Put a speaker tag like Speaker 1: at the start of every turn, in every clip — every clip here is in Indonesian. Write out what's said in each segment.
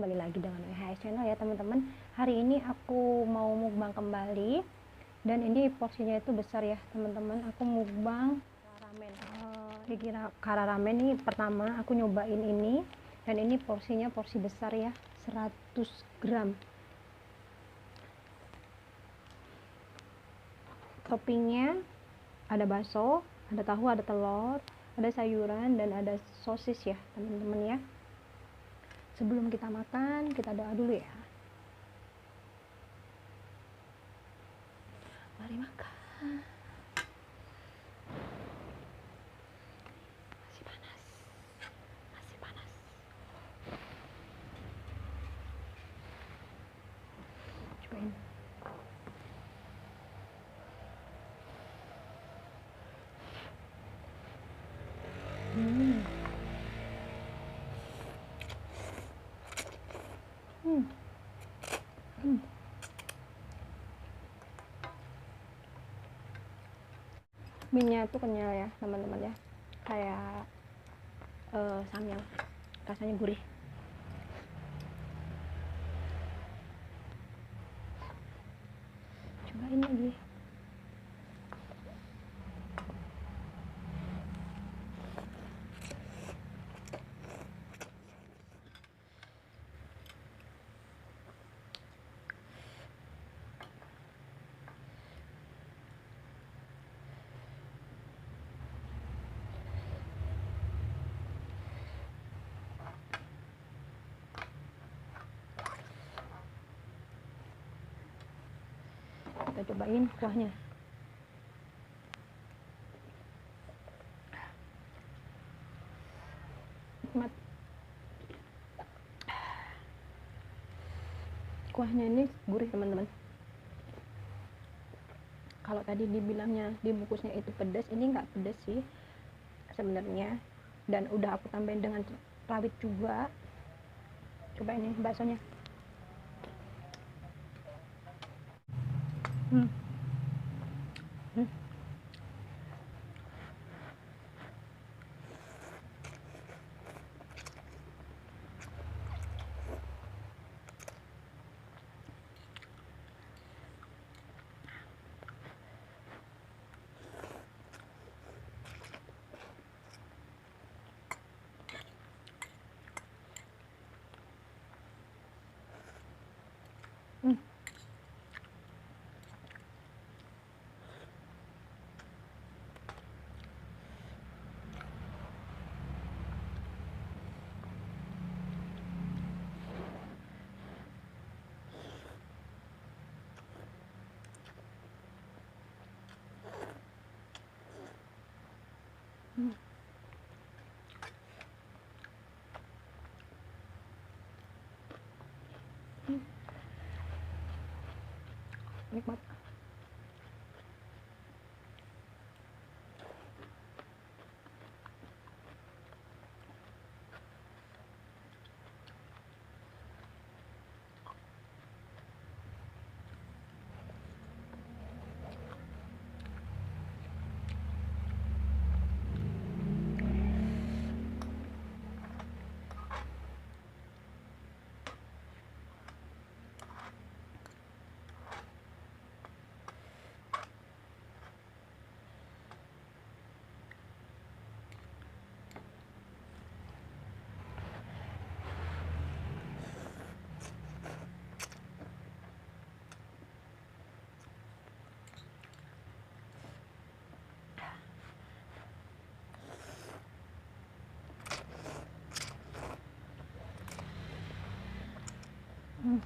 Speaker 1: kembali lagi dengan EHS Channel ya teman-teman. Hari ini aku mau mukbang kembali, dan ini porsinya itu besar ya teman-teman. Aku mukbang ramen. Kara ramen ini pertama aku nyobain ini, dan ini porsinya porsi besar ya, 100 gram. Toppingnya ada bakso, ada tahu, ada telur, ada sayuran, dan ada sosis ya teman-teman ya. Sebelum kita makan, kita doa dulu ya. Mari makan. Masih panas. Masih panas. Cobain. Mie-nya tuh kenyal ya teman-teman ya, kayak samyang, rasanya gurih. Cobain lagi. Kita cobain kuahnya. Nikmat. Kuahnya ini gurih teman-teman. Kalau tadi dibilangnya dibungkusnya itu pedas, ini nggak pedas sih sebenarnya, dan udah aku tambahin dengan rawit juga. Coba ini baksonya. Hmm. Hmm. Hmm. Hmm. Hmm. Nikmat. Hmm.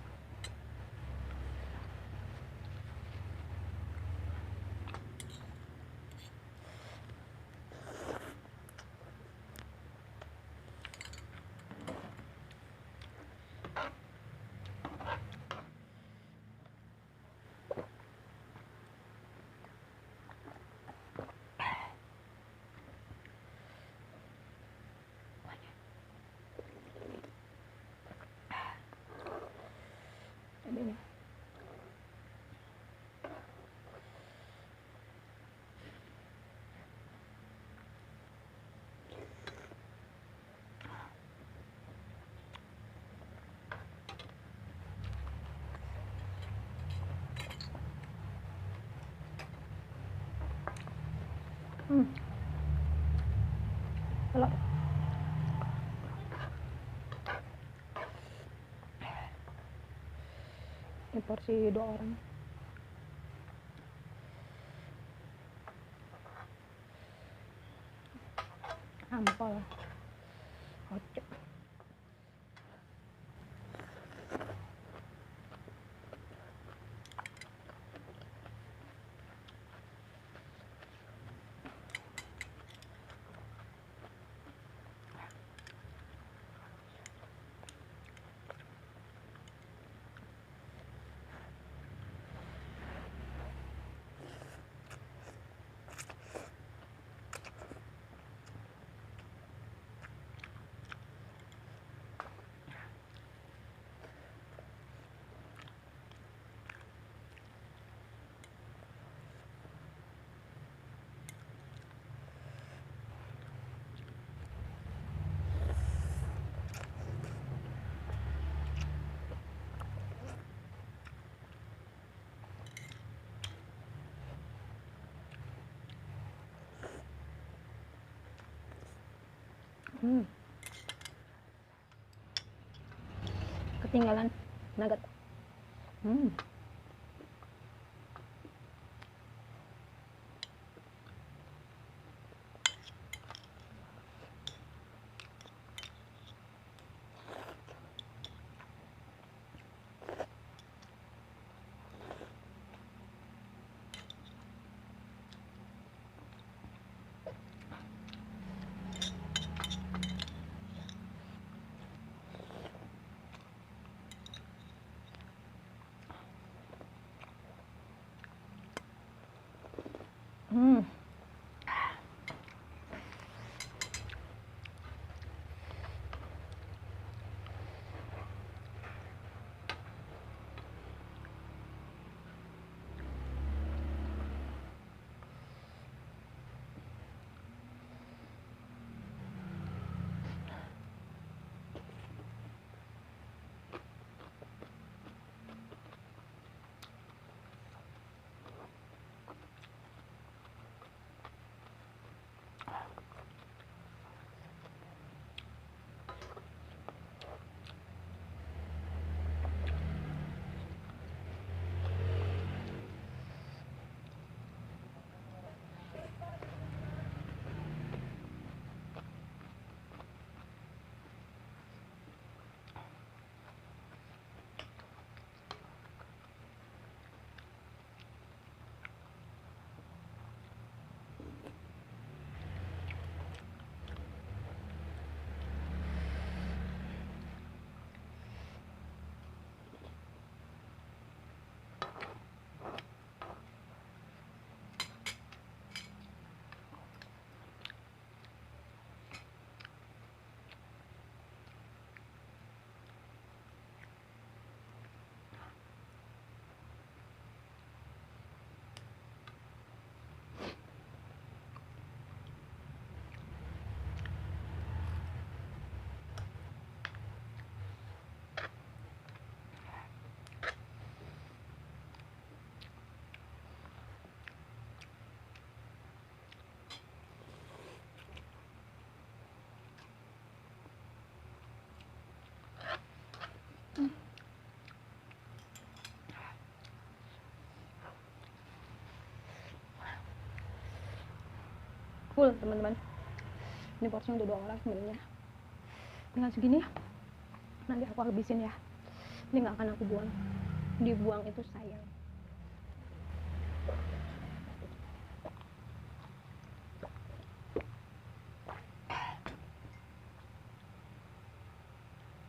Speaker 1: Ini. Kalau ini porsi 2 orang. Ampol. Oke. Ketinggalan nugget. Full teman-teman, ini porsi untuk 2 orang sebenarnya. Tinggal segini, nanti aku habisin ya. Ini nggak akan aku buang, dibuang itu sayang.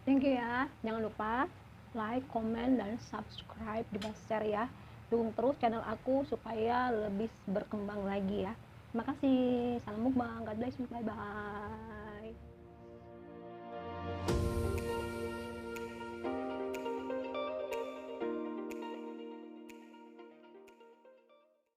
Speaker 1: Thank you ya, jangan lupa like, comment, dan subscribe, juga share ya. Dukung terus channel aku supaya lebih berkembang lagi ya. Terima kasih, salam mukbang, God bless you, bye bye.